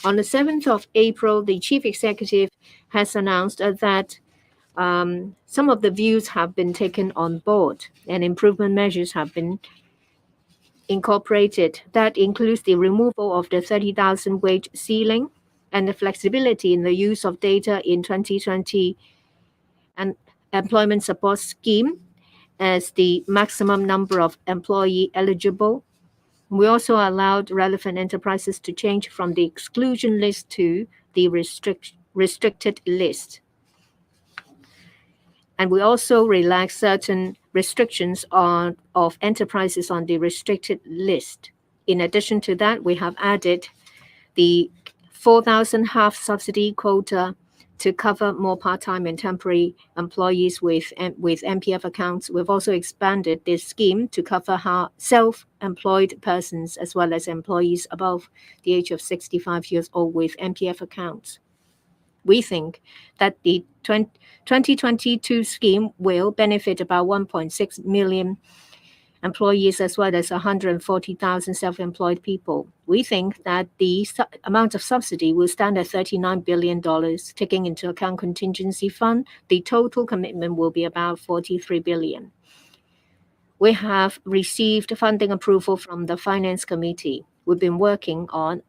On the 7th of April, the chief executive has announced that some of the views have been taken on board and improvement measures have been incorporated. That includes the removal of the 30,000 wage ceiling and the flexibility in the use of data in 2020 and employment support scheme as the maximum number of employee eligible. We also allowed relevant enterprises to change from the exclusion list to the restricted list. And we also relaxed certain restrictions of enterprises on the restricted list. In addition to that, we have added the 4,000 half subsidy quota to cover more part-time and temporary employees with MPF accounts. We've also expanded this scheme to cover self-employed persons as well as employees above the age of 65 years old with MPF accounts. We think that the 2022 scheme will benefit about 1.6 million employees as well as 140,000 self-employed people. We think that the amount of subsidy will stand at $39 billion. Taking into account contingency fund, the total commitment will be about $43 billion. We have received funding approval from the Finance Committee. We've been working on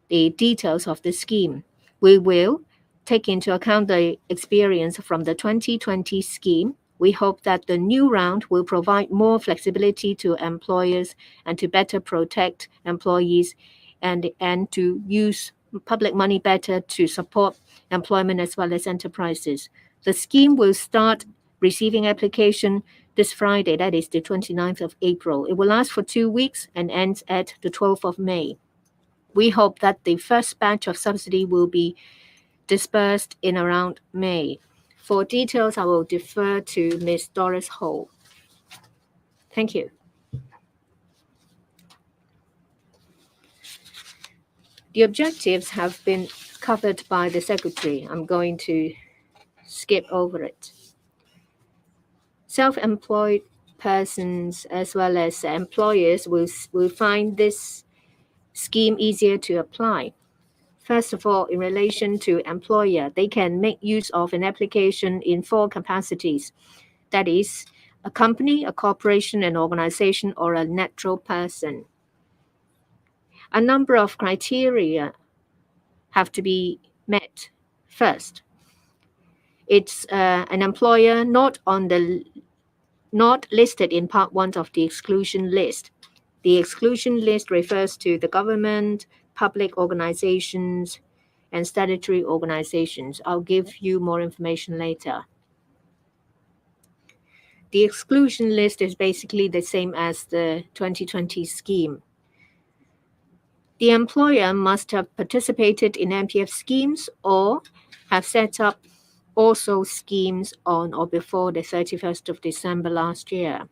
the details of the scheme. We will take into account the experience from the 2020 scheme. We hope that the new round will provide more flexibility to employers and to better protect employees and to use public money better to support employment as well as enterprises. The scheme will start receiving application this Friday, that is the 29th of April. It will last for 2 weeks and ends at the 12th of May. We hope that the first batch of subsidy will be dispersed in around May. For details, I will defer to Ms. Doris Ho. Thank you. The objectives have been covered by the Secretary. I'm going to skip over it. Self-employed persons as well as employers will find this scheme easier to apply. First of all, in relation to employer, they can make use of an application in 4 capacities. That is, a company, a corporation, an organization, or a natural person. A number of criteria have to be met. First, it's an employer not listed in Part 1 of the exclusion list. The exclusion list refers to the government, public organizations, and statutory organizations. I'll give you more information later. The exclusion list is basically the same as the 2020 scheme. The employer must have participated in MPF schemes or have set up also schemes on or before the 31st of December last year.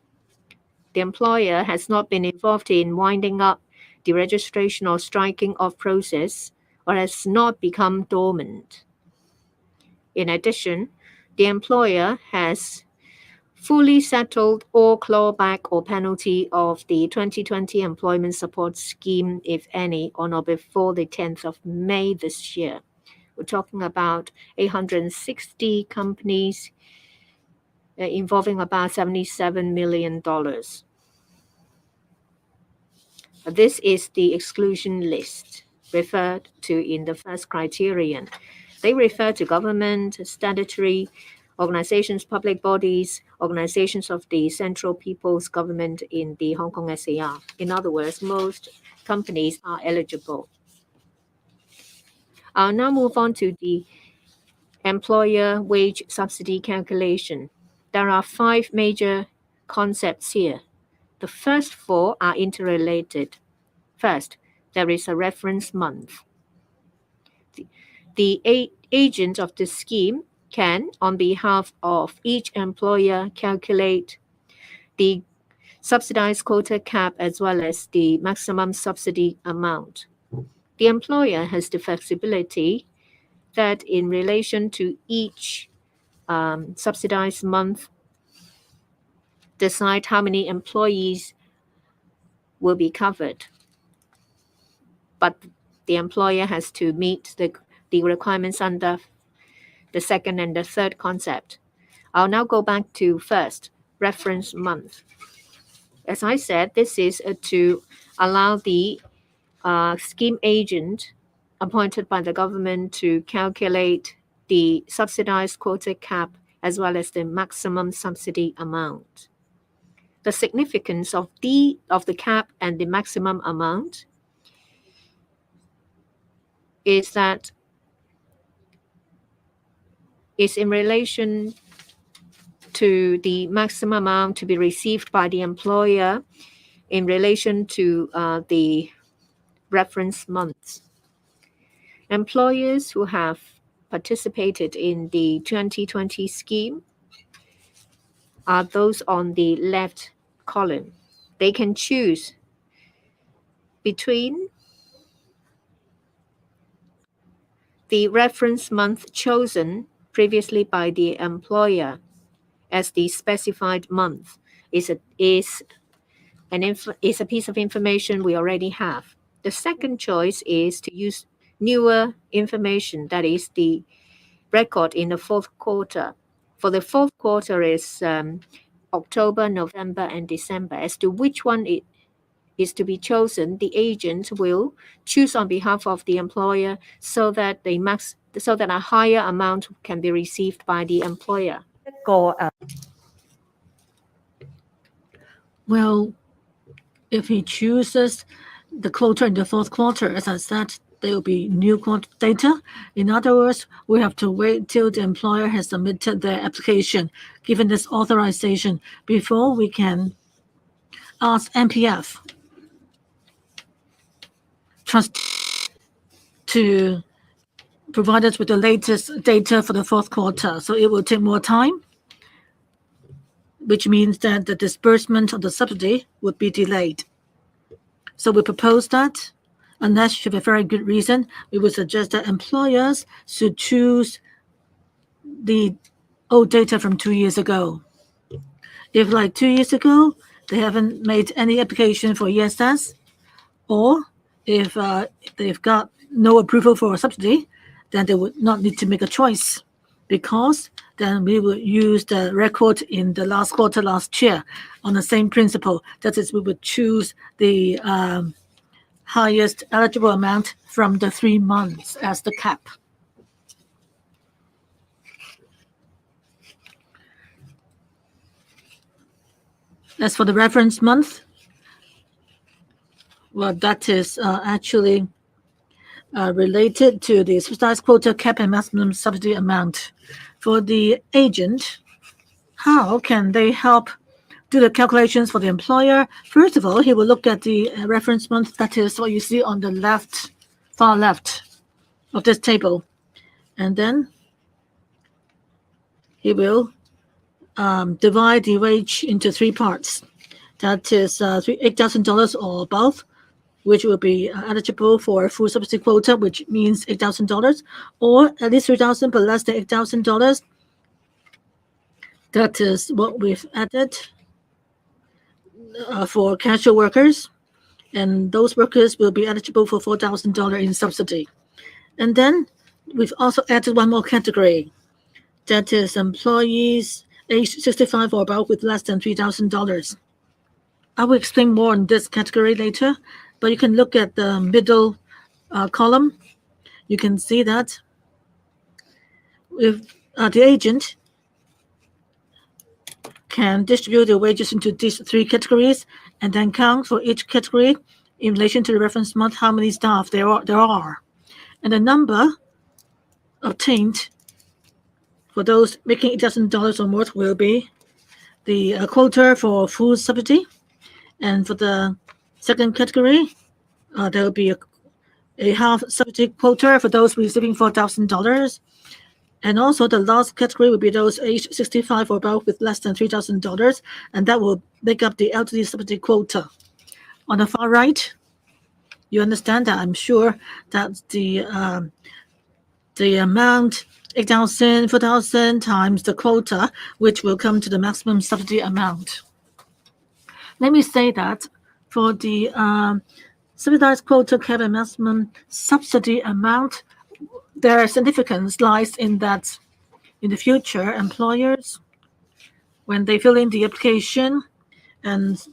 The employer has not been involved in winding up the registration or striking off process or has not become dormant. In addition, the employer has fully settled all clawback or penalty of the 2020 employment support scheme, if any, on or before the 10th of May this year. We're talking about 860 companies involving about $77 million. This is the exclusion list referred to in the first criterion. They refer to government, statutory organizations, public bodies, organizations of the Central People's Government in the Hong Kong SAR. In other words, most companies are eligible. I'll now move on to the employer wage subsidy calculation. There are 5 major concepts here. The first 4 are interrelated. First, there is a reference month. The agent of the scheme can, on behalf of each employer, calculate the subsidized quota cap as well as the maximum subsidy amount. The employer has the flexibility that in relation to each subsidized month, decide how many employees will be covered. But the employer has to meet the requirements under the second and the third concept. I'll now go back to first, reference month. As I said, this is to allow the scheme agent appointed by the government to calculate the subsidized quota cap as well as the maximum subsidy amount. The significance of the cap and the maximum amount is that it's in relation to the maximum amount to be received by the employer in relation to the reference months. Employers who have participated in the 2020 scheme are those on the left column. They can choose between the reference month chosen previously by the employer as the specified month is a piece of information we already have. The second choice is to use newer information, that is the record in the fourth quarter. For the fourth quarter is October, November, and December. As to which one it is to be chosen, the agent will choose on behalf of the employer so that a higher amount can be received by the employer. Well, if he chooses the quota in the fourth quarter, as I said, there will be new quota data. In other words, we have to wait till the employer has submitted their application, given this authorization, before we can ask MPF Trust to provide us with the latest data for the fourth quarter. So it will take more time, which means that the disbursement of the subsidy would be delayed. So we propose that, unless you have a very good reason, we would suggest that employers should choose the old data from 2 years ago. If like 2 years ago, they haven't made any application for ESS, or if they've got no approval for a subsidy, then they would not need to make a choice, because then we would use the record in the last quarter last year on the same principle. That is, we would choose the highest eligible amount from the 3 months as the cap. As for the reference month, well, that is actually related to the subsidized quota cap and maximum subsidy amount. For the agent, how can they help do the calculations for the employer? First of all, he will look at the reference month. That is what you see on the left, far left of this table. And then he will divide the wage into 3 parts. That is $8,000 or above, which will be eligible for a full subsidy quota, which means $8,000, or at least $3,000 but less than $8,000. That is what we've added for casual workers, and those workers will be eligible for $4,000 in subsidy. And then we've also added one more category. That is employees aged 65 or above with less than $3,000. I will explain more on this category later, but you can look at the middle column. You can see that if the agent can distribute the wages into these 3 categories and then count for each category in relation to the reference month how many staff there are. And the number obtained for those making $8,000 or more will be the quota for full subsidy. And for the second category, there will be a half subsidy quota for those receiving $4,000. And also the last category will be those aged 65 or above with less than $3,000, and that will make up the elderly subsidy quota. On the far right, you understand that, I'm sure, that the amount 8,000, 4,000 times the quota, which will come to the maximum subsidy amount. Let me say that for the subsidized quota cap and maximum subsidy amount, their significance lies in that in the future, employers, when they fill in the application and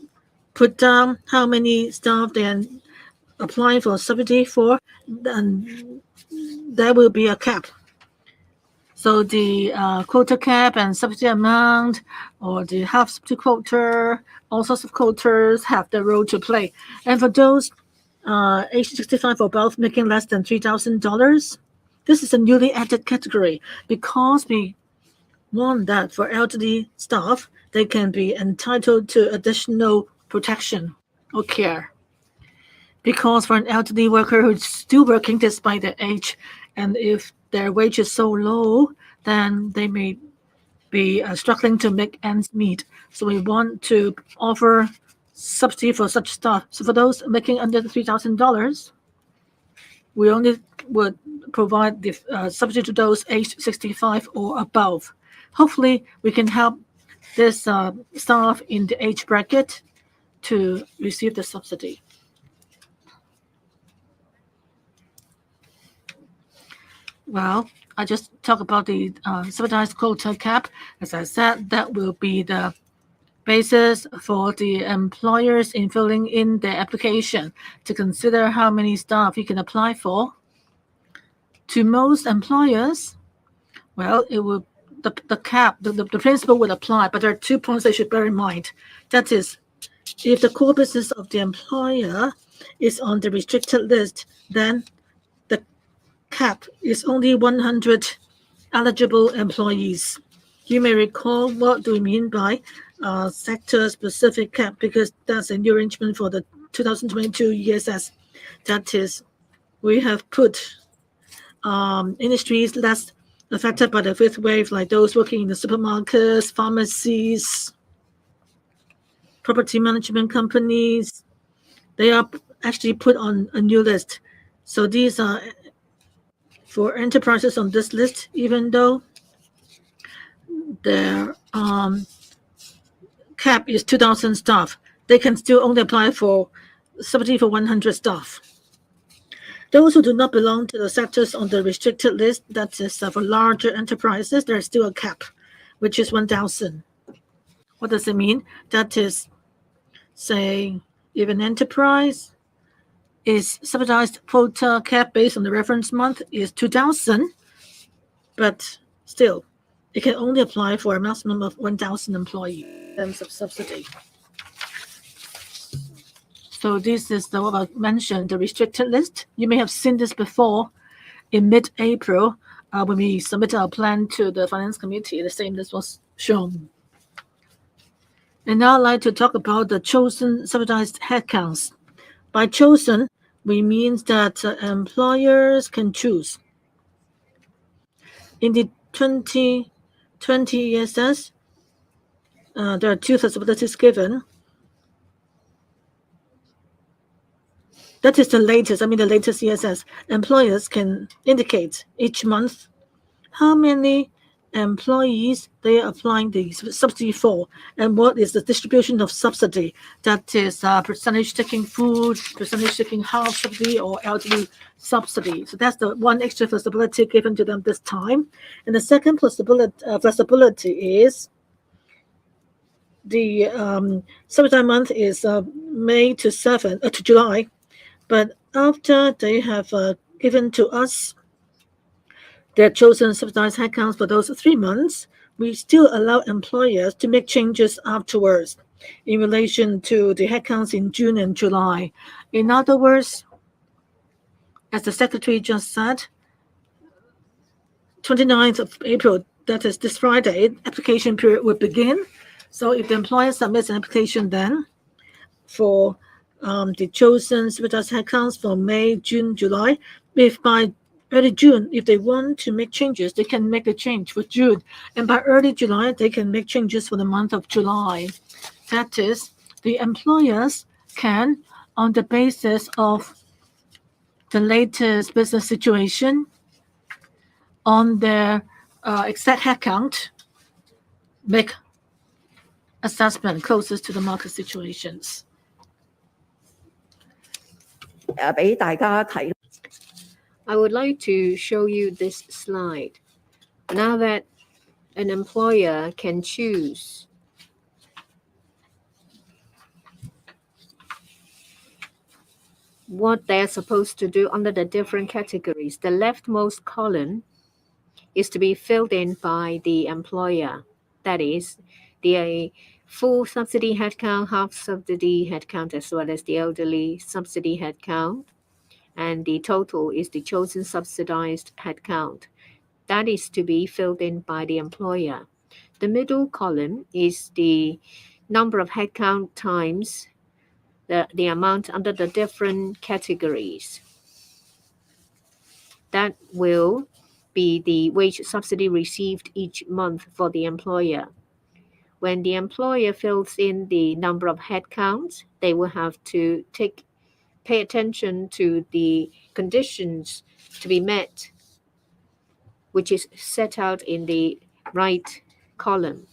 put down how many staff they are applying for subsidy for, then there will be a cap. So the quota cap and subsidy amount, or the half subsidy quota, all sorts of quotas have their role to play. And for those age 65 or above making less than $3,000, this is a newly added category because we want that for elderly staff, they can be entitled to additional protection or care. Because for an elderly worker who's still working despite their age, and if their wage is so low, then they may be struggling to make ends meet. So we want to offer subsidy for such staff. So for those making under $3,000, we only would provide the subsidy to those aged 65 or above. Hopefully, we can help this staff in the age bracket to receive the subsidy. Well, I just talked about the subsidized quota cap. As I said, that will be the basis for the employers in filling in their application to consider how many staff you can apply for. To most employers, well, it will the cap, the principle will apply, but there are 2 points they should bear in mind. That is, if the core business of the employer is on the restricted list, then the cap is only 100 eligible employees. You may recall what do we mean by sector-specific cap, because that's a new arrangement for the 2022 ESS. That is, we have put industries less affected by the fifth wave, like those working in the supermarkets, pharmacies, property management companies. They are actually put on a new list. So these are for enterprises on this list, even though their cap is 2,000 staff, they can still only apply for subsidy for 100 staff. Those who do not belong to the sectors on the restricted list, that is for larger enterprises, there is still a cap, which is 1,000. What does it mean? That is, say, if an enterprise is subsidized quota cap based on the reference month is 2,000, but still, it can only apply for a maximum of 1,000 employees in terms of subsidy. So this is what I mentioned, the restricted list. You may have seen this before in mid-April when we submitted our plan to the Finance Committee. The same list was shown. And now I'd like to talk about the chosen subsidized headcounts. By chosen, we mean that employers can choose. In the 2020 ESS, there are 2 flexibilities given. That is the latest ESS. Employers can indicate each month how many employees they are applying the subsidy for and what is the distribution of subsidy. That is percentage taking food, percentage taking half subsidy, or elderly subsidy. So that's the one extra flexibility given to them this time. And the second flexibility is the subsidy month is May to July. But after they have given to us their chosen subsidized headcounts for those 3 months, we still allow employers to make changes afterwards in relation to the headcounts in June and July. In other words, as the Secretary just said, 29th of April, that is this Friday, application period will begin. So if the employer submits an application then for the chosen subsidized headcounts for May, June, July, if by early June, if they want to make changes, they can make a change for June. And by early July, they can make changes for the month of July. That is, the employers can, on the basis of the latest business situation, on their exact headcount, make assessment closest to the market situations. 俾大家睇。I would like to show you this slide. Now that an employer can choose what they're supposed to do under the different categories, the leftmost column is to be filled in by the employer. That is, the full subsidy headcount, half subsidy headcount, as well as the elderly subsidy headcount. And the total is the chosen subsidized headcount. That is to be filled in by the employer. The middle column is the number of headcount times the amount under the different categories. That will be the wage subsidy received each month for the employer. When the employer fills in the number of headcounts, they will have to pay attention to the conditions to be met, which is set out in the right column.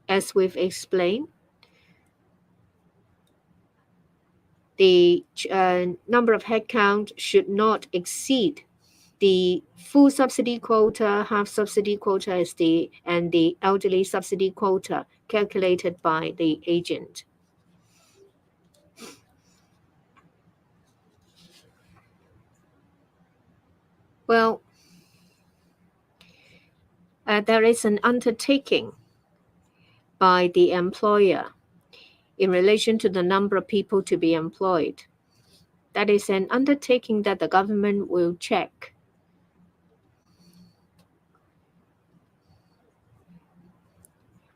As we've explained, the number of headcount should not exceed the full subsidy quota, half subsidy quota and the elderly subsidy quota calculated by the agent. Well, there is an undertaking by the employer in relation to the number of people to be employed. That is an undertaking that the government will check.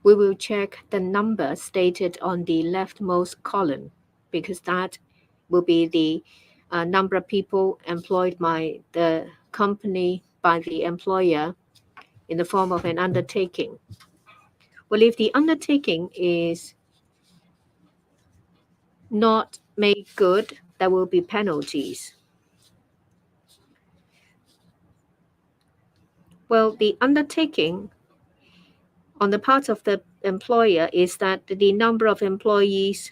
We will check the number stated on the leftmost column because that will be the number of people employed by the company, by the employer in the form of an undertaking. Well, if the undertaking is not made good, there will be penalties. Well, the undertaking on the part of the employer is that the number of employees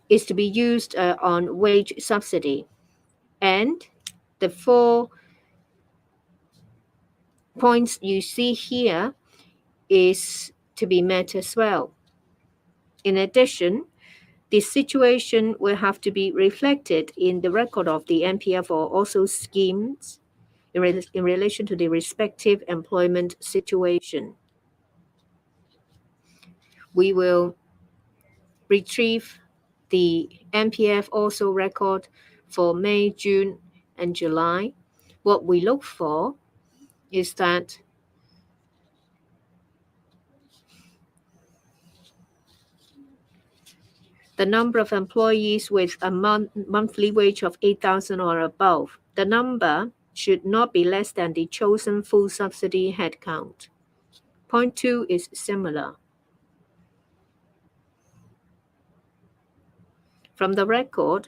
is to be used on wage subsidy. And the 4 points you see here is to be met as well. In addition, the situation will have to be reflected in the record of the NPF or also schemes in relation to the respective employment situation. We will retrieve the NPF also record for May, June, and July. What we look for is that the number of employees with a monthly wage of 8,000 or above, the number should not be less than the chosen full subsidy headcount. Point 2 is similar. From the record,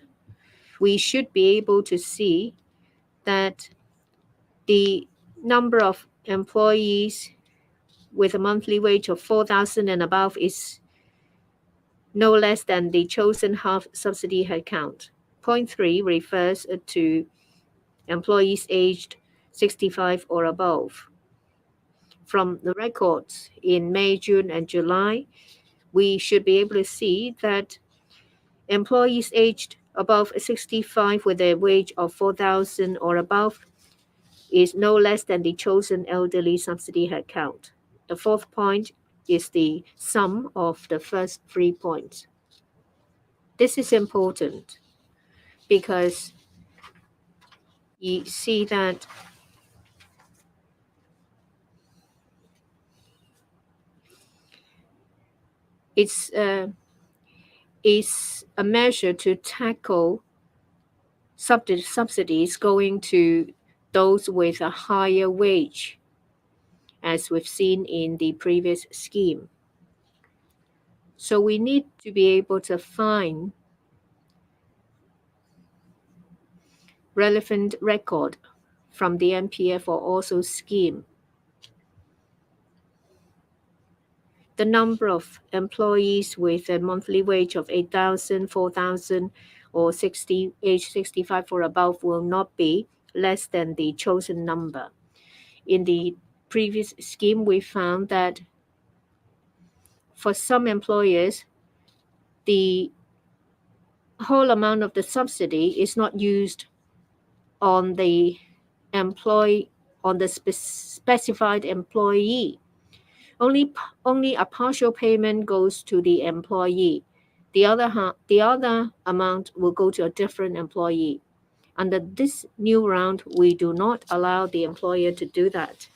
we should be able to see that the number of employees with a monthly wage of 4,000 and above is no less than the chosen half subsidy headcount. Point 3 refers to employees aged 65 or above. From the records in May, June, and July, we should be able to see that employees aged above 65 with a wage of 4,000 or above is no less than the chosen elderly subsidy headcount. The 4th point is the sum of the first 3 points. This is important because you see that it's a measure to tackle subsidies going to those with a higher wage, as we've seen in the previous scheme. So we need to be able to find relevant record from the MPF or also scheme. The number of employees with a monthly wage of 8,000, 4,000, or age 65 or above will not be less than the chosen number. In the previous scheme, we found that for some employers, the whole amount of the subsidy is not used on the specified employee. Only a partial payment goes to the employee. The other amount will go to a different employee. Under this new round, we do not allow the employer to do that.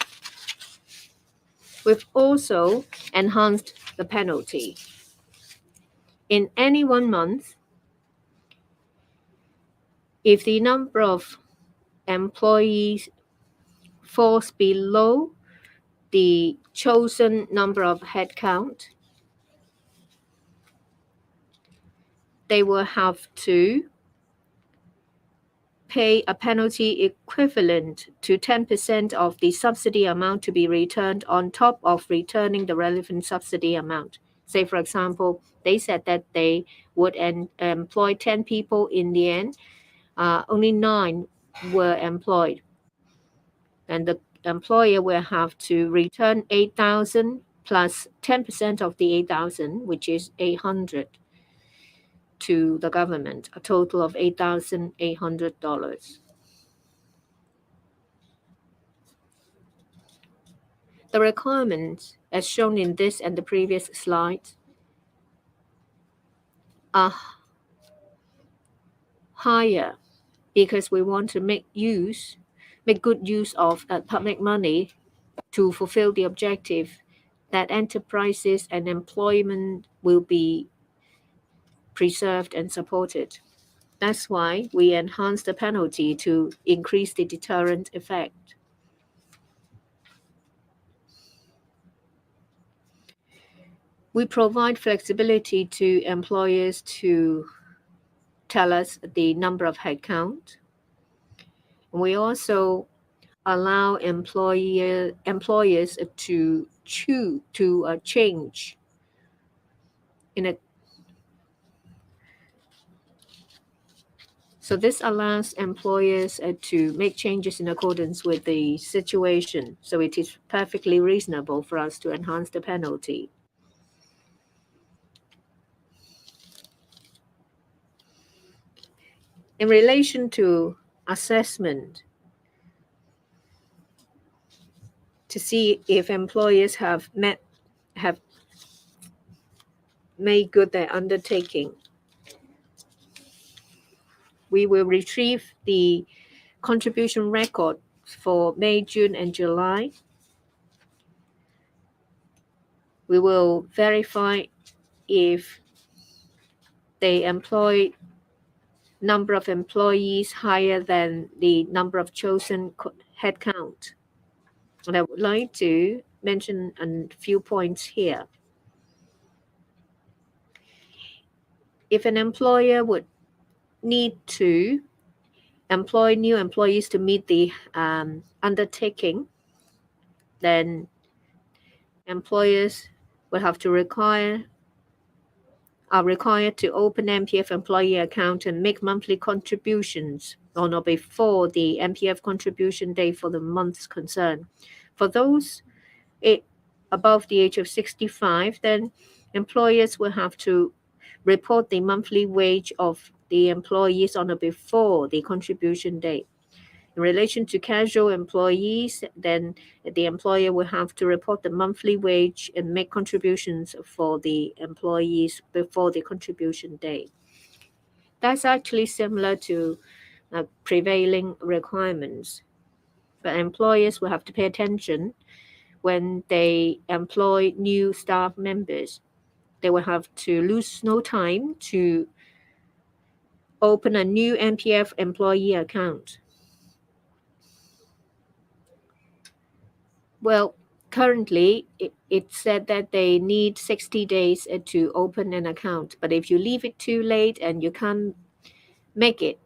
We've also enhanced the penalty. In any 1 month, if the number of employees falls below the chosen number of headcount, they will have to pay a penalty equivalent to 10% of the subsidy amount to be returned on top of returning the relevant subsidy amount. Say, for example, they said that they would employ 10 people. In the end, only 9 were employed. And the employer will have to return 8,000 plus 10% of the 8,000, which is 800, to the government, a total of $8,800. The requirements, as shown in this and the previous slide, are higher because we want to make good use of public money to fulfill the objective that enterprises and employment will be preserved and supported. That's why we enhance the penalty to increase the deterrent effect. We provide flexibility to employers to tell us the number of headcount. We also allow employers to choose to change So this allows employers to make changes in accordance with the situation. So it is perfectly reasonable for us to enhance the penalty. In relation to assessment, to see if employers have made good their undertaking, we will retrieve the contribution record for May, June, and July. We will verify if they employ number of employees higher than the number of chosen headcount. And I would like to mention a few points here. If an employer would need to employ new employees to meet the undertaking, then employers will have to are required to open MPF employee account and make monthly contributions on or before the MPF contribution date for the months concerned. For those above the age of 65, then employers will have to report the monthly wage of the employees on or before the contribution date. In relation to casual employees, then the employer will have to report the monthly wage and make contributions for the employees before the contribution date. That's actually similar to prevailing requirements. But employers will have to pay attention when they employ new staff members. They will have to lose no time to open a new MPF employee account. Well, currently, it said that they need 60 days to open an account. But if you leave it too late and you can't make it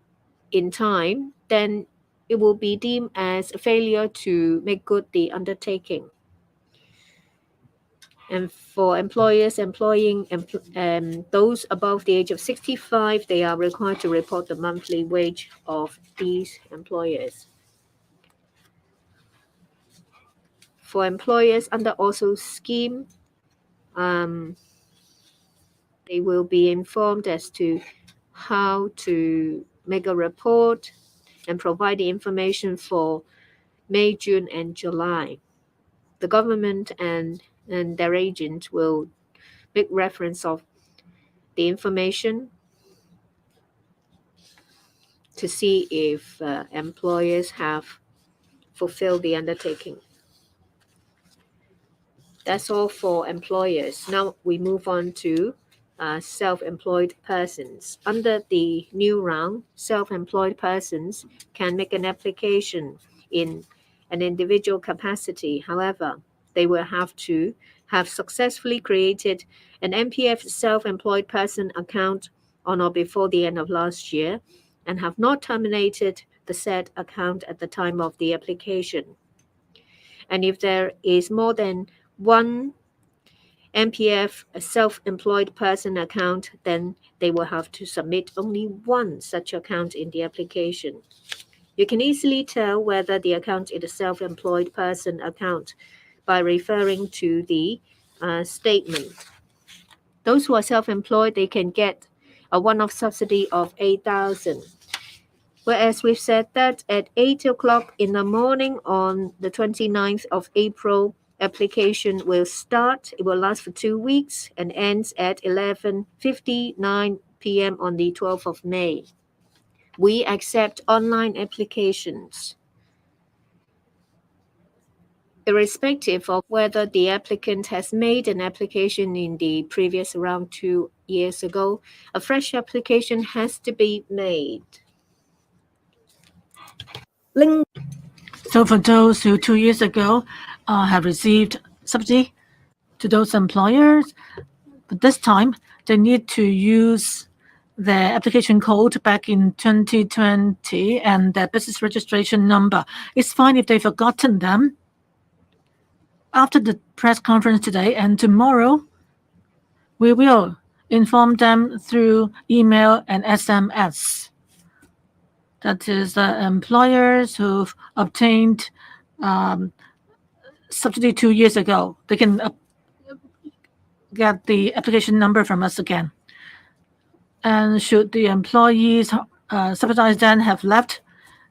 in time, then it will be deemed as a failure to make good the undertaking. And for employers employing those above the age of 65, they are required to report the monthly wage of these employers. For employers under also scheme, they will be informed as to how to make a report and provide the information for May, June, and July. The government and their agent will make reference of the information to see if employers have fulfilled the undertaking. That's all for employers. Now we move on to self-employed persons. Under the new round, self-employed persons can make an application in an individual capacity. However, they will have to have successfully created an MPF self-employed person account on or before the end of last year and have not terminated the said account at the time of the application. And if there is more than one MPF, a self-employed person account, then they will have to submit only one such account in the application. You can easily tell whether the account is a self-employed person account by referring to the statement. Those who are self-employed, they can get a one-off subsidy of 8,000. Whereas we've said that at 8 o'clock in the morning on the 29th of April, application will start. It will last for 2 weeks and ends at 11:59 p.m. on the 12th of May. We accept online applications. Irrespective of whether the applicant has made an application in the previous round 2 years ago, a fresh application has to be made. So for those who 2 years ago have received subsidy to those employers, but this time they need to use their application code back in 2020 and their business registration number. It's fine if they've forgotten them. After the press conference today and tomorrow, we will inform them through email and SMS. That is, employers who've obtained subsidy 2 years ago, they can get the application number from us again. And should the employees subsidized then have left,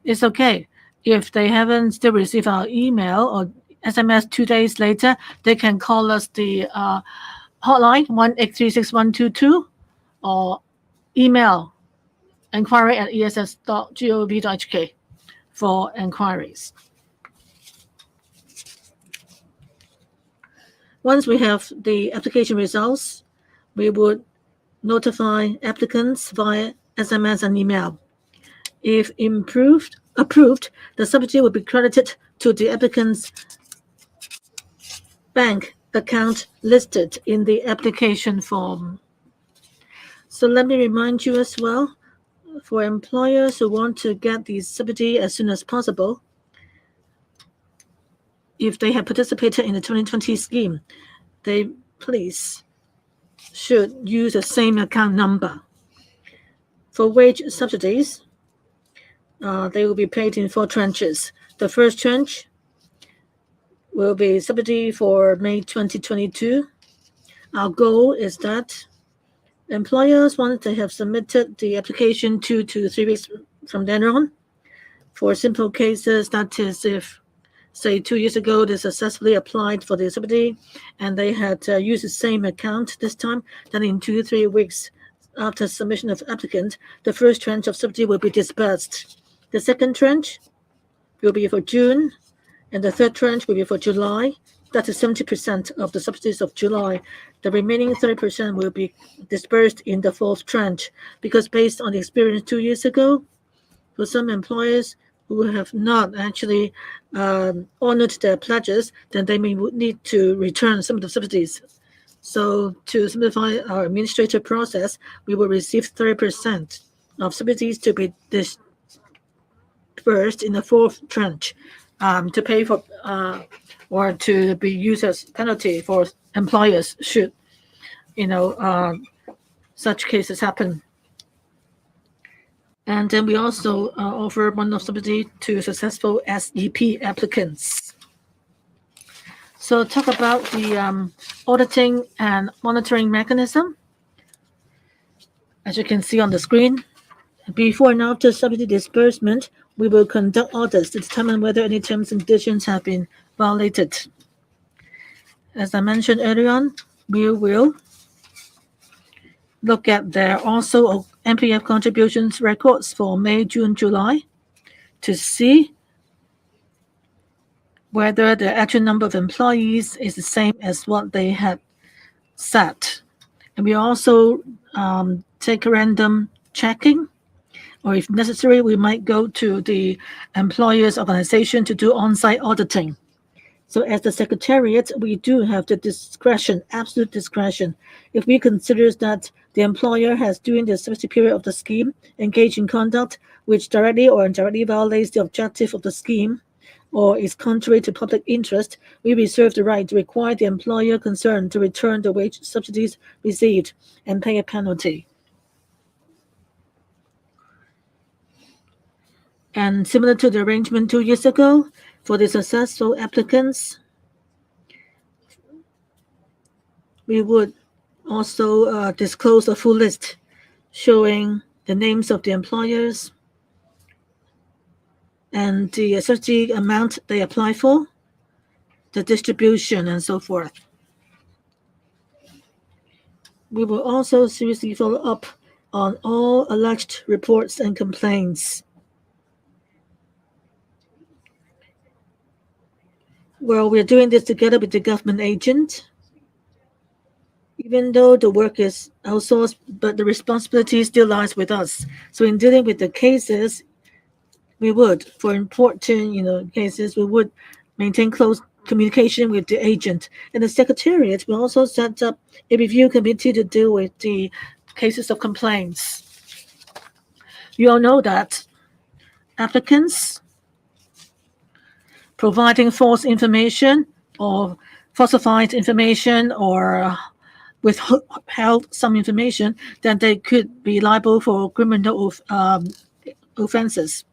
it's okay. If they haven't still received our email or SMS 2 days later, they can call us the hotline 1-836-122 or email enquiry@ess.gov.hk for enquiries. Once we have the application results, we would notify applicants via SMS and email. If approved, the subsidy will be credited to the applicant's bank account listed in the application form. So let me remind you as well, for employers who want to get the subsidy as soon as possible, if they have participated in the 2020 scheme, they please should use the same account number. For wage subsidies, they will be paid in 4 tranches. The first tranche will be subsidy for May 2022. Our goal is that employers, once they have submitted the application 2 to 3 weeks from then on, for simple cases, that is if, say, 2 years ago they successfully applied for the subsidy and they had used the same account this time, then in 2 to 3 weeks after submission of applicant, the first tranche of subsidy will be disbursed. The second tranche will be for June, and the third tranche will be for July. That is 70% of the subsidies of July. The remaining 30% will be disbursed in the fourth tranche, because based on the experience 2 years ago, for some employers who have not actually honored their pledges, then they may need to return some of the subsidies. So to simplify our administrative process, we will receive 30% of subsidies to be disbursed in the fourth tranche to pay for or to be used as penalty for employers should such cases happen. And then we also offer one-off subsidy to successful SEP applicants. So talk about the auditing and monitoring mechanism. As you can see on the screen, before and after subsidy disbursement, we will conduct audits to determine whether any terms and conditions have been violated. As I mentioned earlier on, we will look at their also MPF contributions records for May, June, July to see whether the actual number of employees is the same as what they had set. And we also take a random checking, or if necessary, we might go to the employer's organization to do on-site auditing. So as the Secretariat, we do have the discretion, absolute discretion. If we consider that the employer has, during the subsidy period of the scheme, engaged in conduct which directly or indirectly violates the objective of the scheme or is contrary to public interest, we reserve the right to require the employer concerned to return the wage subsidies received and pay a penalty. And similar to the arrangement 2 years ago, for the successful applicants, we would also disclose a full list showing the names of the employers and the subsidy amount they apply for, the distribution, and so forth. We will also seriously follow up on all alleged reports and complaints. Well, we're doing this together with the government agent. Even though the work is outsourced, but the responsibility still lies with us. So in dealing with the cases, we would, for important, cases, we would maintain close communication with the agent. And the Secretariat will also set up a review committee to deal with the cases of complaints. You all know that applicants providing false information or falsified information or withheld some information, then they could be liable for criminal offenses.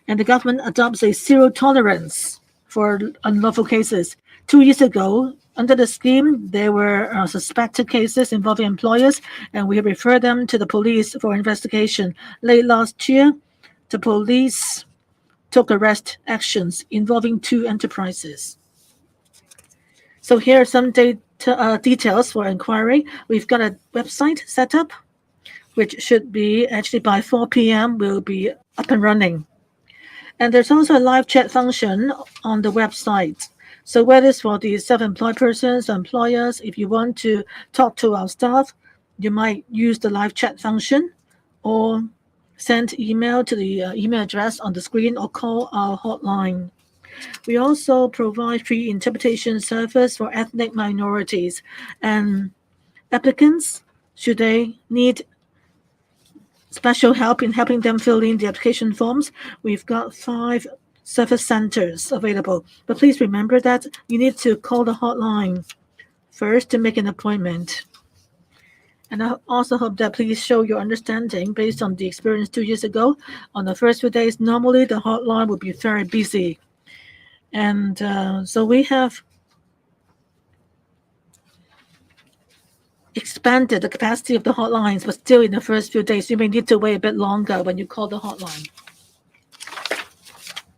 And the government adopts a zero tolerance for unlawful cases. 2 years ago, under the scheme, there were suspected cases involving employers, and we referred them to the police for investigation. Late last year, the police took arrest actions involving 2 enterprises. So here are some details for inquiry. We've got a website set up, which should be actually by 4 p.m. will be up and running. And there's also a live chat function on the website. So whether it's for the self-employed persons or employers, if you want to talk to our staff, you might use the live chat function or send email to the email address on the screen or call our hotline. We also provide free interpretation service for ethnic minorities and applicants, should they need special help in helping them fill in the application forms. We've got 5 service centers available. But please remember that you need to call the hotline first to make an appointment. And I also hope that please show your understanding based on the experience 2 years ago. On the first few days, normally the hotline will be very busy. And so we have expanded the capacity of the hotlines, but still in the first few days, you may need to wait a bit longer when you call the hotline.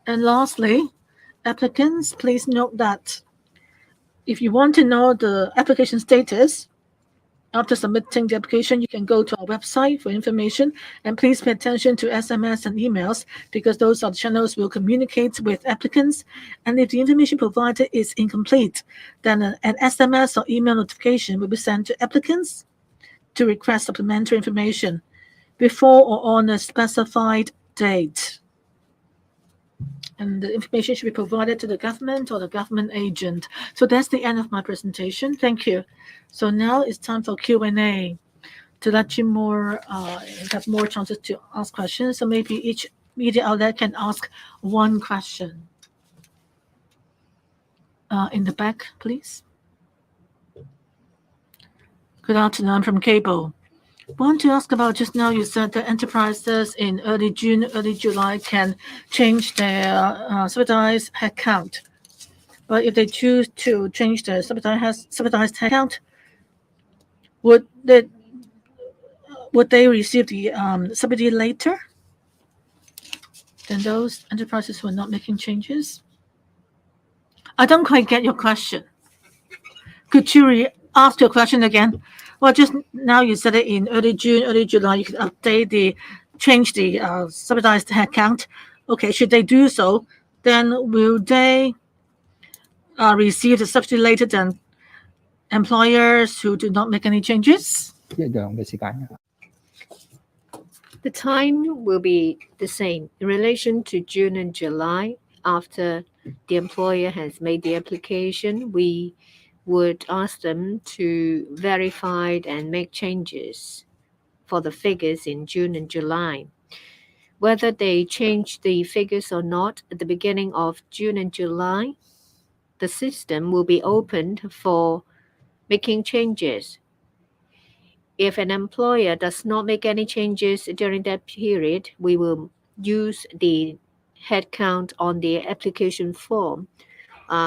And lastly, applicants, please note that if you want to know the application status, after submitting the application, you can go to our website for information, and please pay attention to SMS and emails because those are the channels we'll communicate with applicants. And if the information provided is incomplete, then an SMS or email notification will be sent to applicants to request supplementary information before or on a specified date. And the information should be provided to the government or the government agent. So that's the end of my presentation. Thank you. So now it's time for Q&A to let you have more chances to ask questions. So maybe each media outlet can ask one question. In the back, please. Good afternoon. I'm from Cable. Want to ask about just now you said that enterprises in early June, early July can change their subsidized headcount. But if they choose to change the subsidized headcount, would they receive the subsidy later than those enterprises who are not making changes? I don't quite get your question. Could you ask your question again? Well, just now you said it in early June, early July, you could change the subsidized headcount. Okay, should they do so, then will they receive the subsidy later than employers who do not make any changes? The time will be the same in relation to June and July. After the employer has made the application, we would ask them to verify and make changes for the figures in June and July. Whether they change the figures or not at the beginning of June and July, the system will be opened for making changes. If an employer does not make any changes during that period, we will use the headcount on the application form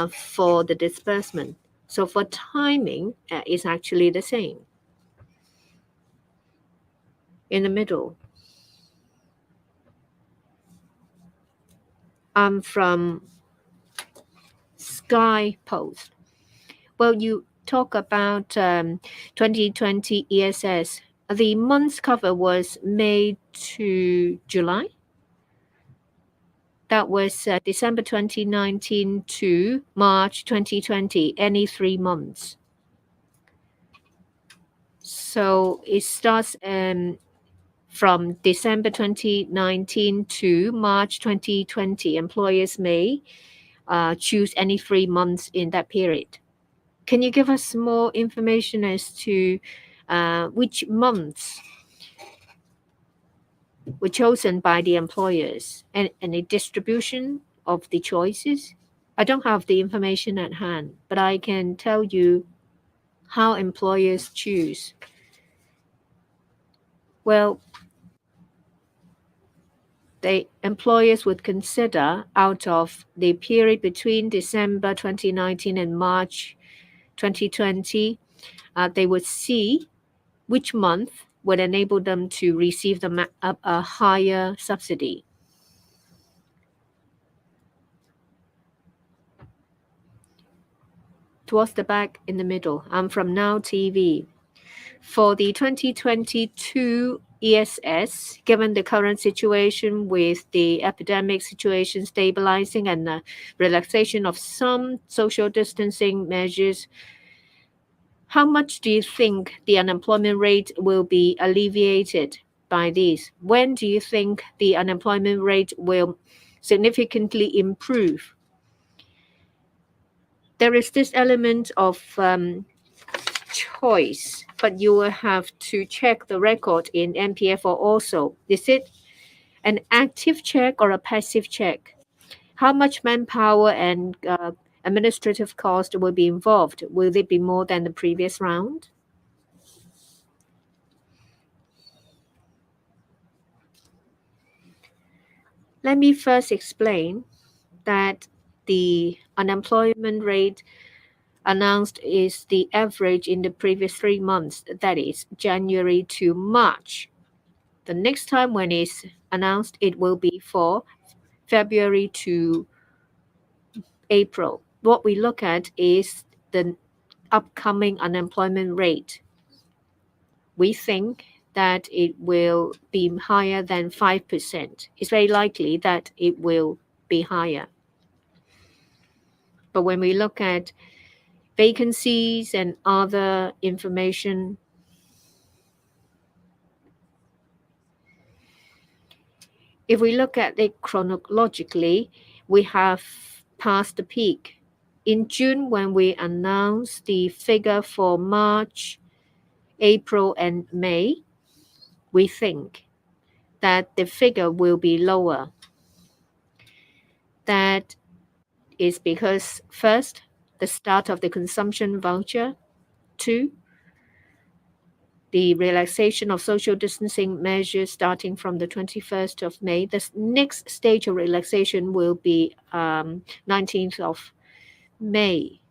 for the disbursement. So for timing, it's actually the same. In the middle, I'm from Sky Post. Well, you talk about 2020 ESS. The month's cover was May to July. That was December 2019 to March 2020, any 3 months. So it starts from December 2019 to March 2020. Employers may choose any 3 months in that period. Can you give us more information as to which months were chosen by the employers and a distribution of the choices? I don't have the information at hand, but I can tell you how employers choose. Well, the employers would consider out of the period between December 2019 and March 2020, they would see which month would enable them to receive a higher subsidy. Towards the back in the middle, I'm from Now TV. For the 2022 ESS, given the current situation with the epidemic situation stabilizing and the relaxation of some social distancing measures, how much do you think the unemployment rate will be alleviated by these? When do you think the unemployment rate will significantly improve? There is this element of choice, but you will have to check the record in NPFO also. Is it an active check or a passive check? How much manpower and administrative cost will be involved? Will it be more than the previous round? Let me first explain that the unemployment rate announced is the average in the previous 3 months, that is January to March. The next time when it's announced, it will be for February to April. What we look at is the upcoming unemployment rate. We think that it will be higher than 5%. It's very likely that it will be higher. But when we look at vacancies and other information, if we look at it chronologically, we have passed the peak. In June, when we announced the figure for March, April, and May, we think that the figure will be lower. That is because, first, the start of the consumption voucher. Two, the relaxation of social distancing measures starting from the 21st of May. The next stage of relaxation will be 19th of May.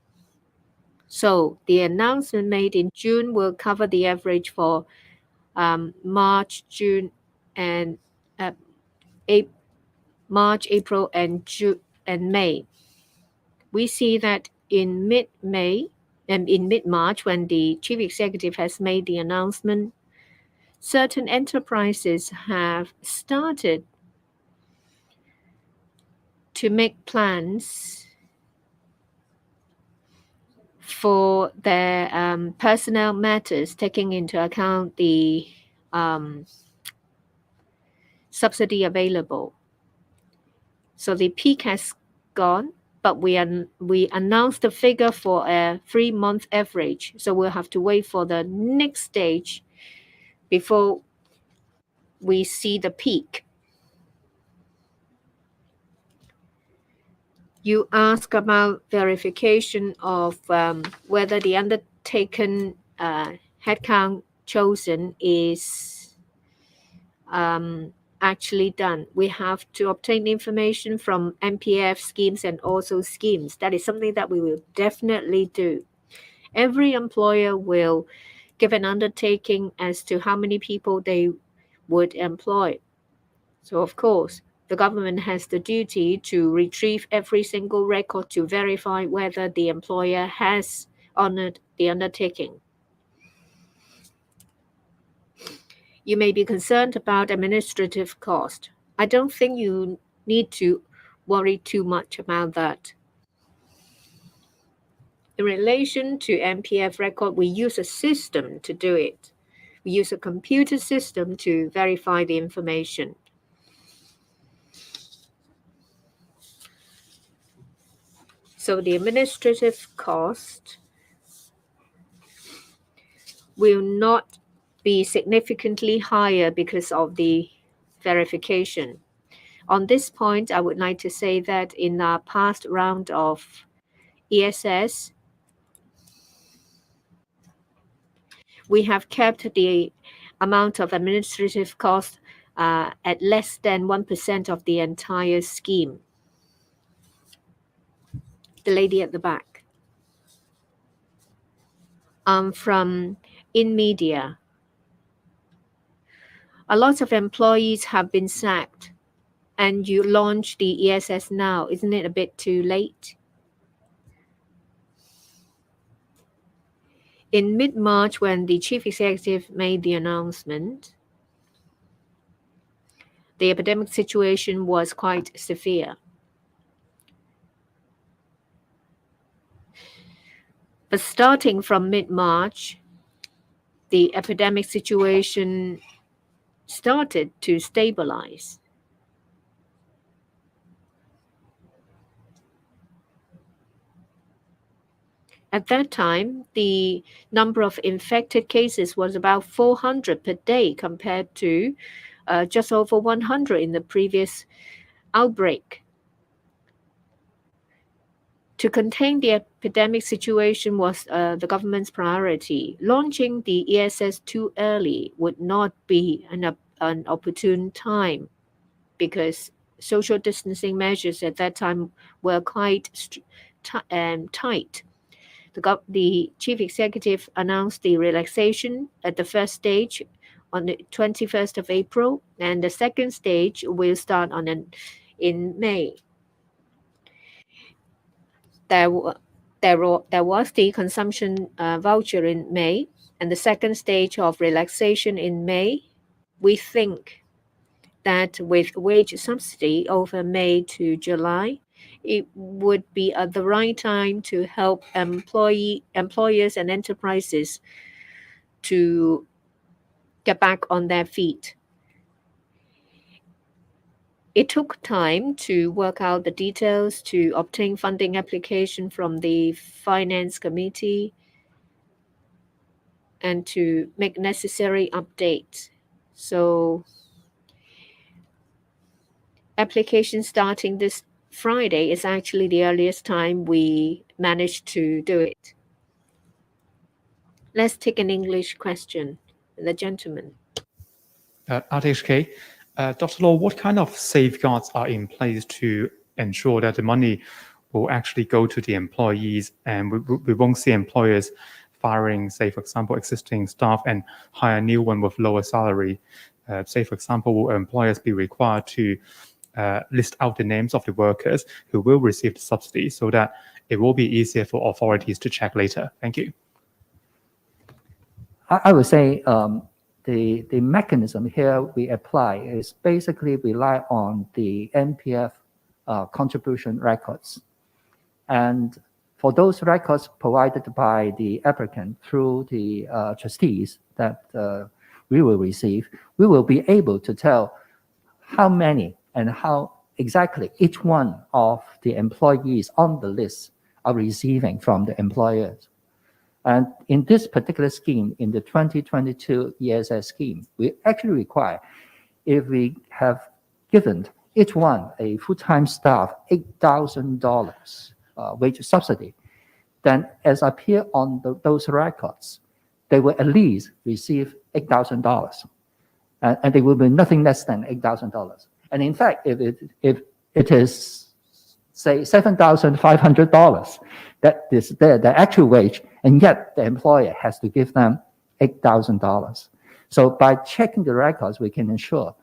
So the announcement made in June will cover the average for March, June, and March, April, and June and May. We see that in mid-May and in mid-March, when the chief executive has made the announcement, certain enterprises have started to make plans for their personnel matters, taking into account the subsidy available. So the peak has gone, but we announced the figure for a 3-month average. So we'll have to wait for the next stage before we see the peak. You ask about verification of whether the undertaken headcount chosen is actually done. We have to obtain information from MPF schemes and also schemes. That is something that we will definitely do. Every employer will give an undertaking as to how many people they would employ. So, of course, the government has the duty to retrieve every single record to verify whether the employer has honored the undertaking. You may be concerned about administrative cost. I don't think you need to worry too much about that. In relation to MPF record, we use a system to do it. We use a computer system to verify the information. So the administrative cost will not be significantly higher because of the verification. On this point, I would like to say that in our past round of ESS, we have kept the amount of administrative cost at less than 1% of the entire scheme. The lady at the back. I'm from InMedia. A lot of employees have been sacked, and you launch the ESS now. Isn't it a bit too late? In mid-March, when the chief executive made the announcement, the epidemic situation was quite severe. But starting from mid-March, the epidemic situation started to stabilize. At that time, the number of infected cases was about 400 per day compared to just over 100 in the previous outbreak. To contain the epidemic situation was the government's priority. Launching the ESS too early would not be an opportune time because social distancing measures at that time were quite tight. The chief executive announced the relaxation at the first stage on the 21st of April, and the second stage will start in May. There was the consumption voucher in May, and the second stage of relaxation in May. We think that with wage subsidy over May to July, it would be at the right time to help employers and enterprises to get back on their feet. It took time to work out the details, to obtain funding application from the Finance Committee, and to make necessary updates. So application starting this Friday is actually the earliest time we managed to do it. Let's take an English question. The gentleman. RTHK, Dr. Law, what kind of safeguards are in place to ensure that the money will actually go to the employees and we won't see employers firing, say, for example, existing staff and hire a new one with lower salary? Say, for example, will employers be required to list out the names of the workers who will receive the subsidy so that it will be easier for authorities to check later? Thank you. I would say the mechanism here we apply is basically rely on the NPF contribution records. And for those records provided by the applicant through the trustees that we will receive, we will be able to tell how many and how exactly each one of the employees on the list are receiving from the employers. And in this particular scheme, in the 2022 ESS scheme, we actually require, if we have given each one a full-time staff $8,000 wage subsidy, then as appear on those records, they will at least receive $8,000. And they will be nothing less than $8,000. And in fact, if it is, say, $7,500, that is the actual wage, and yet the employer has to give them $8,000. So by checking the records, we can ensure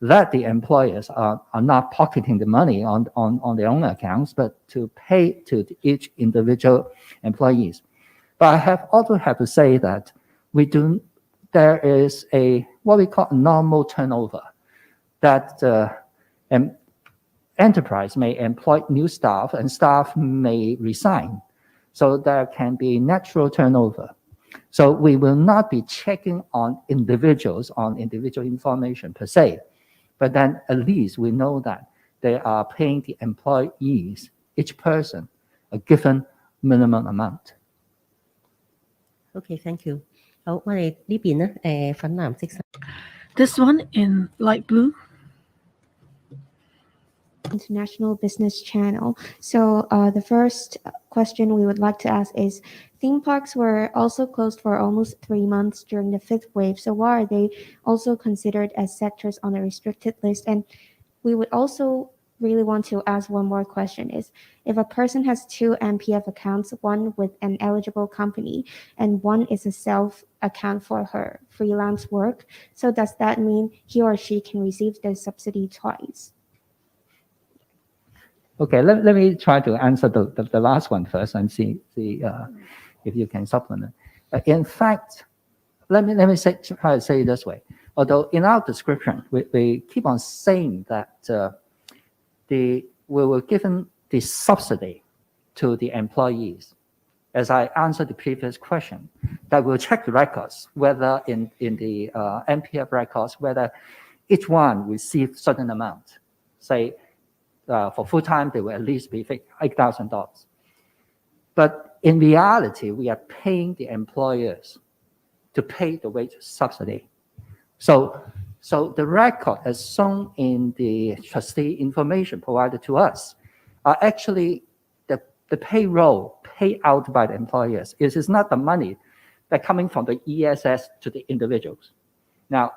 that the employers are not pocketing the money on their own accounts, but to pay to each individual employees. But I also have to say that there is what we call normal turnover, that an enterprise may employ new staff and staff may resign. So there can be natural turnover. So we will not be checking on individual information per se, but then at least we know that they are paying the employees, each person, a given minimum amount. Okay, thank you. 好，我哋呢邊咧，粉藍色衫。This one in light blue. International Business Channel. So the first question we would like to ask is, theme parks were also closed for almost 3 months during the fifth wave. So why are they also considered as sectors on the restricted list? And we would also really want to ask one more question is, if a person has 2 MPF accounts, one with an eligible company and one is a self account for her freelance work, so does that mean he or she can receive the subsidy twice? Okay, let me try to answer the last one first and see if you can supplement. In fact, let me try to say it this way. Although in our description, we keep on saying that we were given the subsidy to the employees. As I answered the previous question, that we'll check the records, whether in the NPF records, whether each one received certain amount. Say, for full-time, they will at least be $8,000. But in reality, we are paying the employers to pay the wage subsidy. So the record as shown in the trustee information provided to us are actually the payroll paid out by the employers. It is not the money that coming from the ESS to the individuals. Now,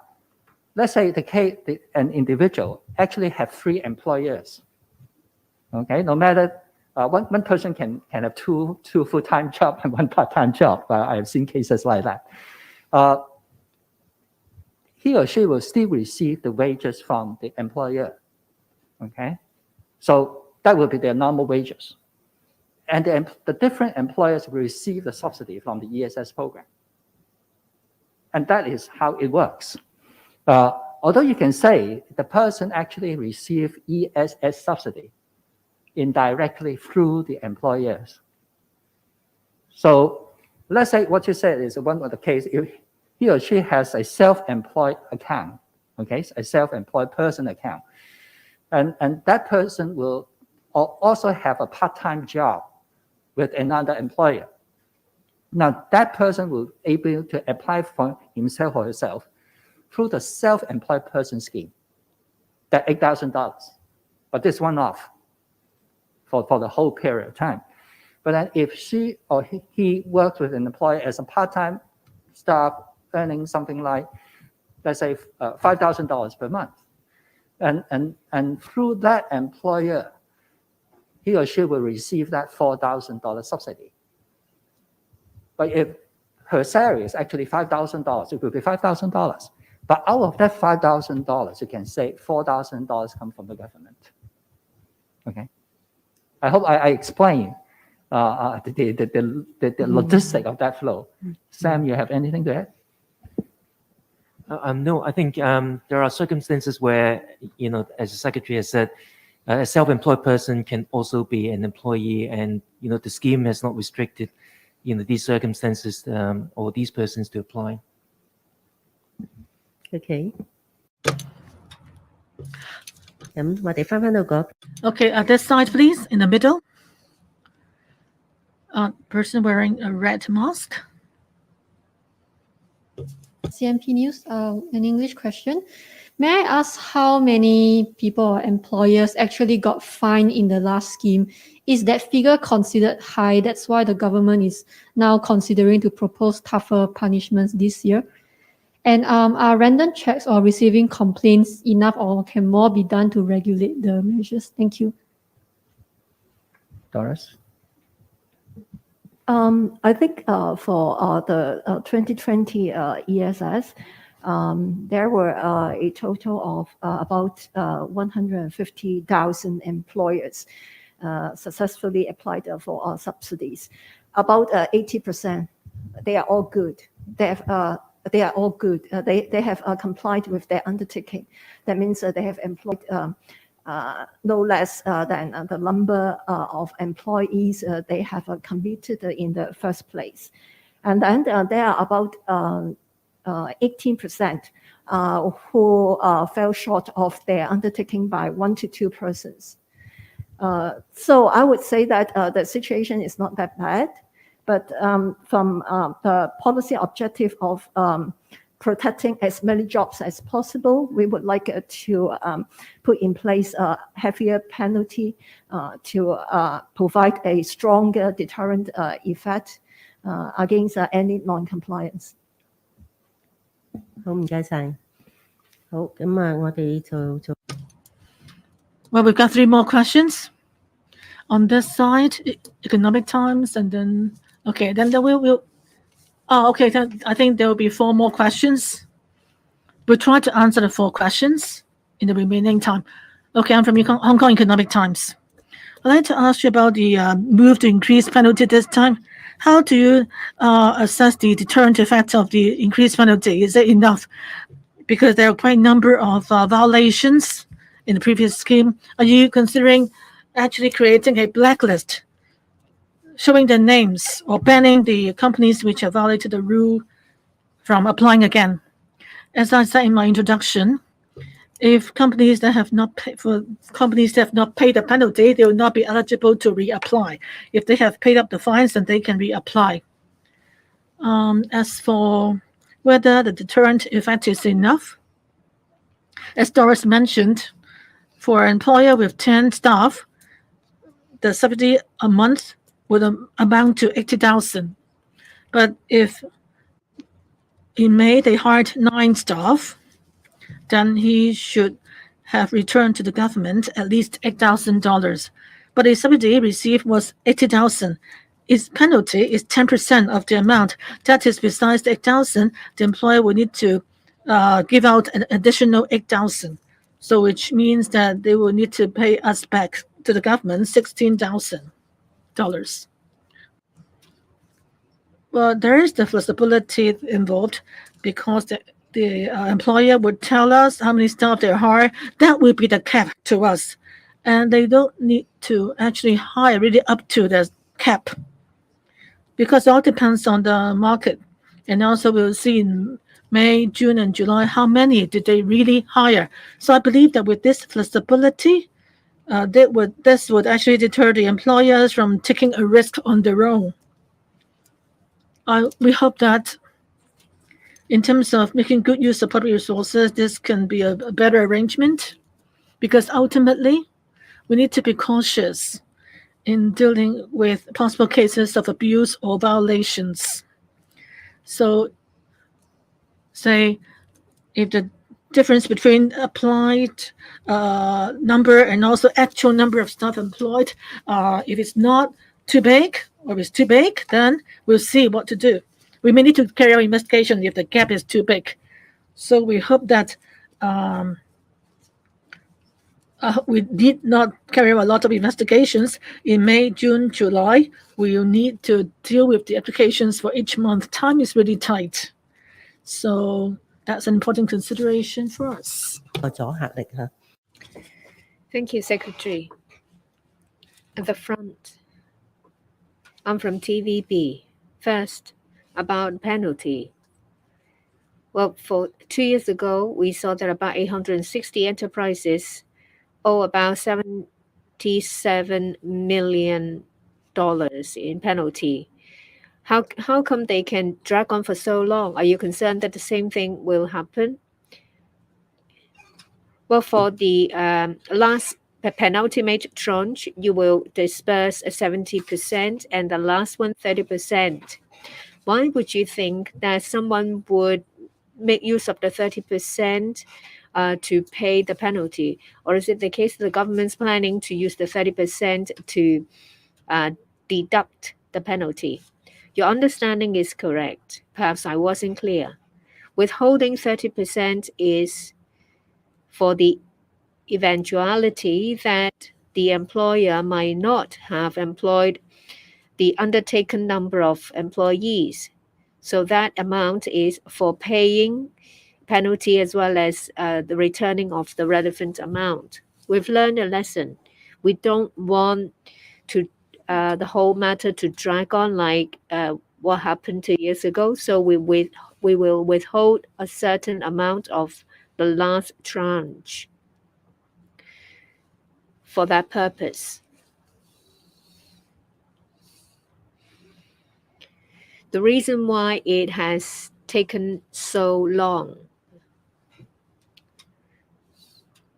let's say an individual actually have 3 employers. Okay, no matter one person can have two full-time jobs and 1 part-time job. I have seen cases like that. He or she will still receive the wages from the employer. Okay, so that will be their normal wages, and the different employers will receive the subsidy from the ESS program, and that is how it works. Although you can say the person actually received ESS subsidy indirectly through the employers. So let's say what you said is one of the case, if he or she has a self-employed account, okay, a self-employed person account, and that person will also have a part-time job with another employer. Now that person will be able to apply for himself or herself through the self-employed person scheme, that $8,000. but this one-off for the whole period of time. But then if she or he works with an employer as a part-time staff earning something like, let's say, $5,000 per month, and through that employer, he or she will receive that $4,000 subsidy. But if her salary is actually $5,000, it will be $5,000. But out of that $5,000, you can say $4,000 come from the government. Okay, I hope I explain the logistic of that flow. Sam, you have anything to add? No, I think there are circumstances where, as the secretary has said, a self-employed person can also be an employee, and the scheme has not restricted these circumstances or these persons to apply. OK. 咁我哋返到嗰 Okay, at this side, please, in the middle. Person wearing a red mask. CMP News, an English question. May I ask how many people or employers actually got fined in the last scheme? Is that figure considered high? That's why the government is now considering to propose tougher punishments this year. And are random checks or receiving complaints enough, or can more be done to regulate the measures? Thank you. Doris? I think for the 2020 ESS, there were a total of about 150,000 employers successfully applied for subsidies. About 80%, they are all good. They are all good. They have complied with their undertaking. That means they have employed no less than the number of employees they have committed in the first place. And then there are about 18% who fell short of their undertaking by 1 to 2 persons. So I would say that the situation is not that bad, but from the policy objective of protecting as many jobs as possible, we would like to put in place a heavier penalty to provide a stronger deterrent effect against any non-compliance. 好，唔該晒。好，咁啊，我哋就 Well, we've got 3 more questions. On this side, Economic Times, and then, okay, then we'll okay, then I think there will be 4 more questions. We'll try to answer the 4 questions in the remaining time. Okay, I'm from Hong Kong Economic Times. I'd like to ask you about the move to increase penalty this time. How do you assess the deterrent effect of the increased penalty? Is it enough? Because there are quite a number of violations in the previous scheme. Are you considering actually creating a blacklist, showing the names, or banning the companies which have violated the rule from applying again? As I said in my introduction, if companies that have not paid the penalty, they will not be eligible to reapply. If they have paid up the fines, then they can reapply. As for whether the deterrent effect is enough, as Doris mentioned, for an employer with 10 staff, the subsidy a month would amount to 80,000. But if in May they hired 9 staff, then he should have returned to the government at least $8,000. But the subsidy received was 80,000. Its penalty is 10% of the amount. That is, besides the 8,000, the employer will need to give out an additional 8,000. So which means that they will need to pay us back to the government $16,000. Well, there is the flexibility involved, because the employer would tell us how many staff they hire. That will be the cap to us. And they don't need to actually hire really up to the cap, because it all depends on the market. And also we'll see in May, June, and July how many did they really hire. So I believe that with this flexibility, this would actually deter the employers from taking a risk on their own. We hope that in terms of making good use of public resources, this can be a better arrangement, because ultimately we need to be cautious in dealing with possible cases of abuse or violations. So, say, if the difference between applied number and also actual number of staff employed, if it's not too big or if it's too big, then we'll see what to do. We may need to carry out investigation if the gap is too big. So we hope that we did not carry out a lot of investigations in May, June, July. We will need to deal with the applications for each month. Time is really tight. So that's an important consideration for us. 咗壓力嚇。 Thank you, Secretary. At the front, I'm from TVB. First, about penalty. Well, for 2 years ago, we saw that about 860 enterprises owe about $77 million in penalty. How come they can drag on for so long? Are you concerned that the same thing will happen? Well, for the last penultimate tranche, you will disperse 70% and the last one 30%. Why would you think that someone would make use of the 30% to pay the penalty? Or is it the case that the government's planning to use the 30% to deduct the penalty? Your understanding is correct. Perhaps I wasn't clear. Withholding 30% is for the eventuality that the employer might not have employed the undertaken number of employees. So that amount is for paying penalty as well as the returning of the relevant amount. We've learned a lesson. We don't want to the whole matter to drag on like what happened 2 years ago. So we will withhold a certain amount of the last tranche for that purpose. The reason why it has taken so long,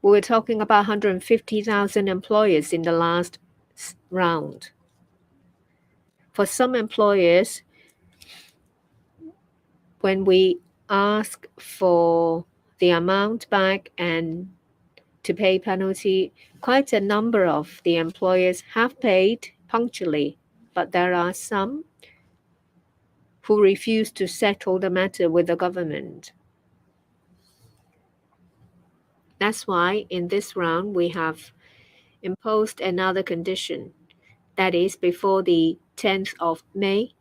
we were talking about 150,000 employers in the last round. For some employers, when we ask for the amount back and to pay penalty, quite a number of the employers have paid punctually, but there are some who refuse to settle the matter with the government. That's why in this round we have imposed another condition. That is, before the 10th of May,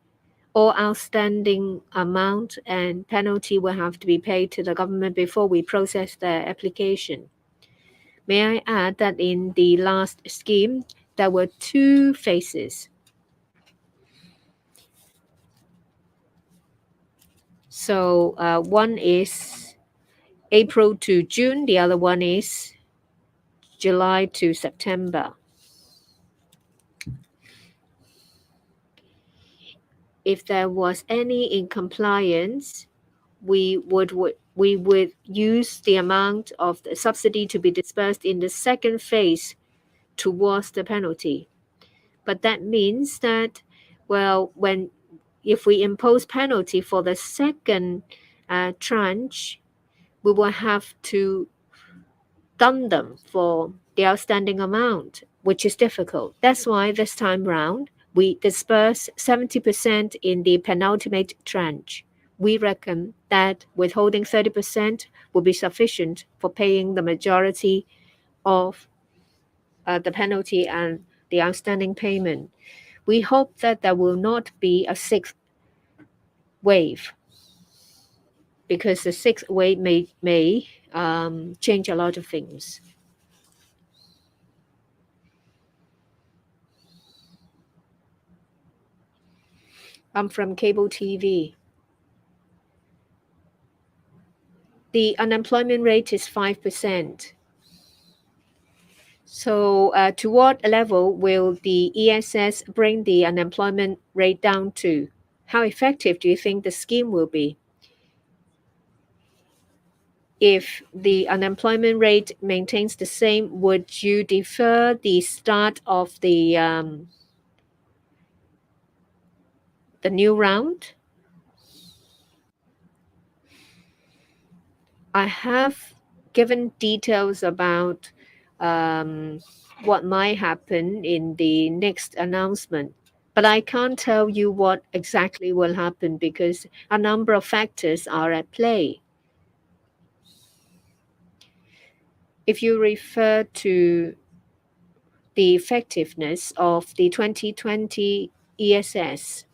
all outstanding amount and penalty will have to be paid to the government before we process the application. May I add that in the last scheme, there were 2 phases. So one is April to June, the other one is July to September. If there was any incompliance, we would use the amount of the subsidy to be dispersed in the second phase towards the penalty. But that means that, well, if we impose penalty for the second tranche, we will have to dun them for the outstanding amount, which is difficult. That's why this time round, we disperse 70% in the penultimate tranche. We reckon that withholding 30% will be sufficient for paying the majority of the penalty and the outstanding payment. We hope that there will not be a 6th wave, because the 6th wave may change a lot of things. I'm from cable TV. The unemployment rate is 5%. So to what level will the ESS bring the unemployment rate down to? How effective do you think the scheme will be? if the unemployment rate maintains the same, would you defer the start of the new round? I have given details about what might happen in the next announcement, but I can't tell you what exactly will happen because a number of factors are at play. If you refer to the effectiveness of the 2020 ESS,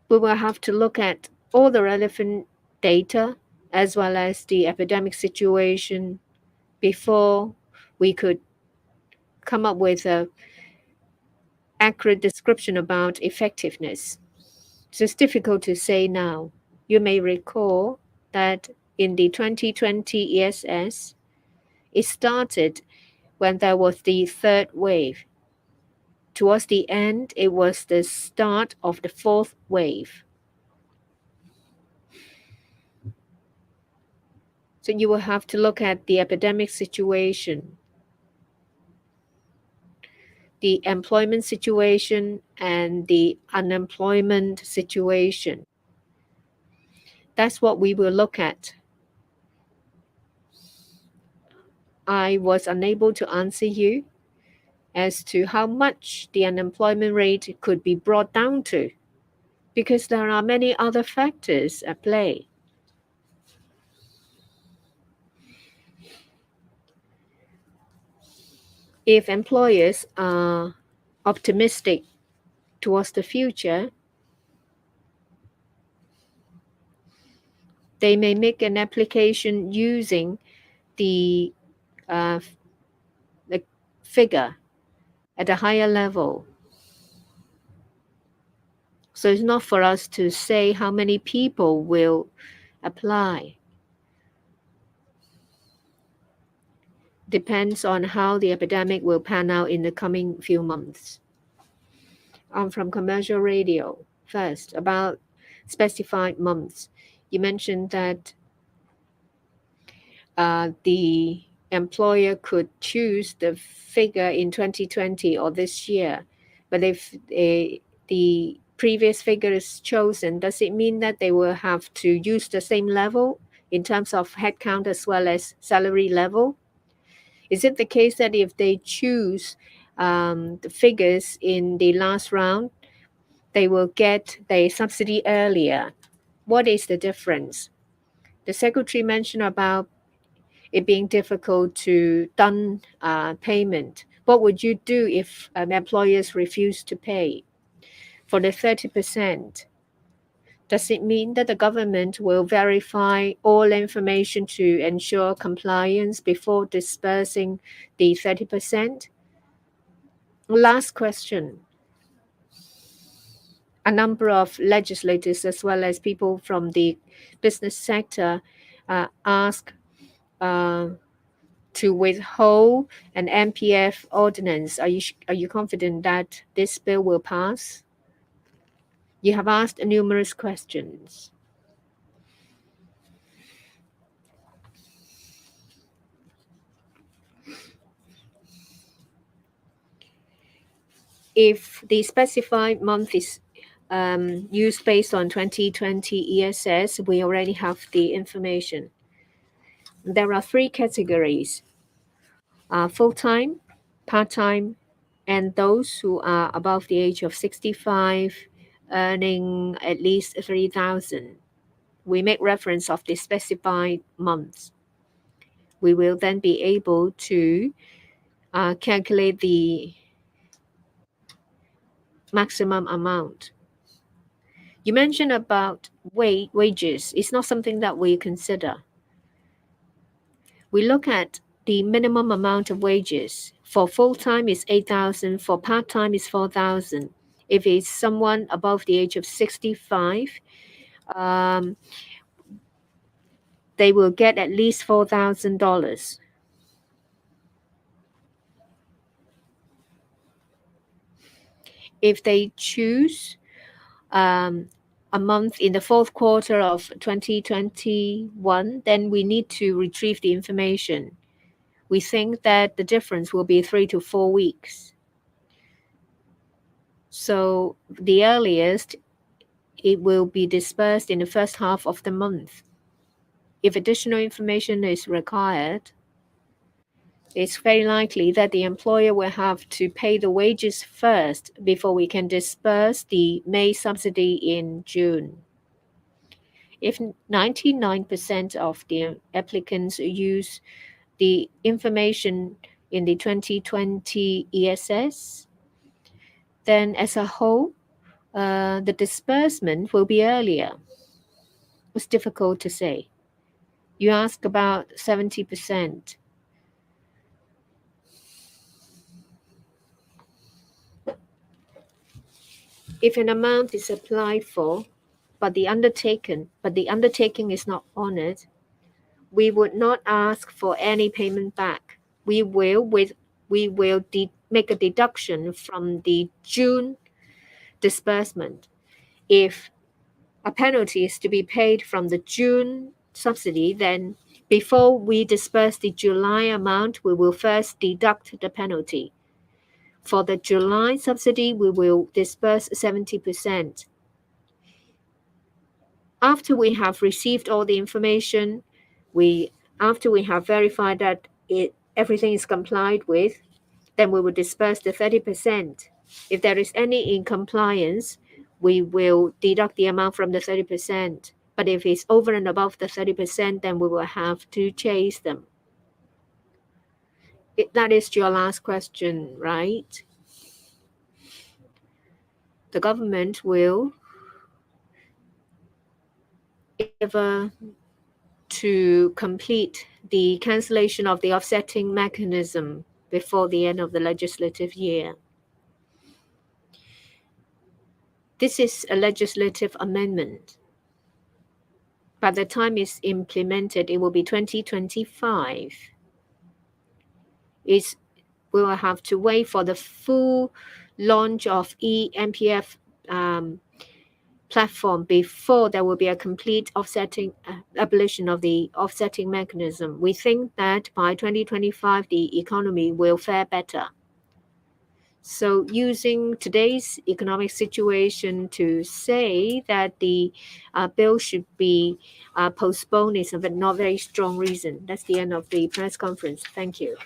we will have to look at all the relevant data as well as the epidemic situation before we could come up with an accurate description about effectiveness. So it's difficult to say now. You may recall that in the 2020 ESS, it started when there was the third wave. Towards the end, it was the start of the fourth wave. So you will have to look at the epidemic situation, the employment situation, and the unemployment situation. That's what we will look at. I was unable to answer you as to how much the unemployment rate could be brought down to because there are many other factors at play. If employers are optimistic towards the future, they may make an application using the figure at a higher level. So it's not for us to say how many people will apply. Depends on how the epidemic will pan out in the coming few months. I'm from Commercial Radio. First, about specified months. You mentioned that the employer could choose the figure in 2020 or this year. But if the previous figure is chosen, does it mean that they will have to use the same level in terms of headcount as well as salary level? Is it the case that if they choose the figures in the last round, they will get the subsidy earlier? What is the difference? The secretary mentioned about it being difficult to done payment. What would you do if employers refuse to pay? For the 30%, does it mean that the government will verify all information to ensure compliance before dispersing the 30%? Last question. A number of legislators as well as people from the business sector ask to withhold an MPF ordinance. Are you confident that this bill will pass? You have asked numerous questions. If the specified month is used based on 2020 ESS, we already have the information. There are three categories: full-time, part-time, and those who are above the age of 65, earning at least 3,000. We make reference of the specified months. We will then be able to calculate the maximum amount. You mentioned about wages. It's not something that we consider. We look at the minimum amount of wages. For full-time is 8,000, for part-time is 4,000. If it's someone above the age of 65, they will get at least $4,000. If they choose a month in the fourth quarter of 2021, then we need to retrieve the information. We think that the difference will be 3 to 4 weeks. So the earliest, it will be dispersed in the first half of the month. If additional information is required, it's very likely that the employer will have to pay the wages first before we can disperse the May subsidy in June. If 99% of the applicants use the information in the 2020 ESS, then as a whole, the disbursement will be earlier. It's difficult to say. You ask about 70%. If an amount is applied for, but the undertaking is not honored, we would not ask for any payment back. We will make a deduction from the June disbursement. If a penalty is to be paid from the June subsidy, then before we disperse the July amount, we will first deduct the penalty. For the July subsidy, we will disperse 70%. After we have received all the information, after we have verified that everything is complied with, then we will disperse the 30%. If there is any incompliance, we will deduct the amount from the 30%. But if it's over and above the 30%, then we will have to chase them. That is your last question, right? The government will endeavor to complete the cancellation of the offsetting mechanism before the end of the legislative year. This is a legislative amendment. By the time it's implemented, it will be 2025. We will have to wait for the full launch of eMPF platform before there will be a complete abolition of the offsetting mechanism. We think that by 2025, the economy will fare better. So using today's economic situation to say that the bill should be postponed is a not very strong reason. That's the end of the press conference. Thank you.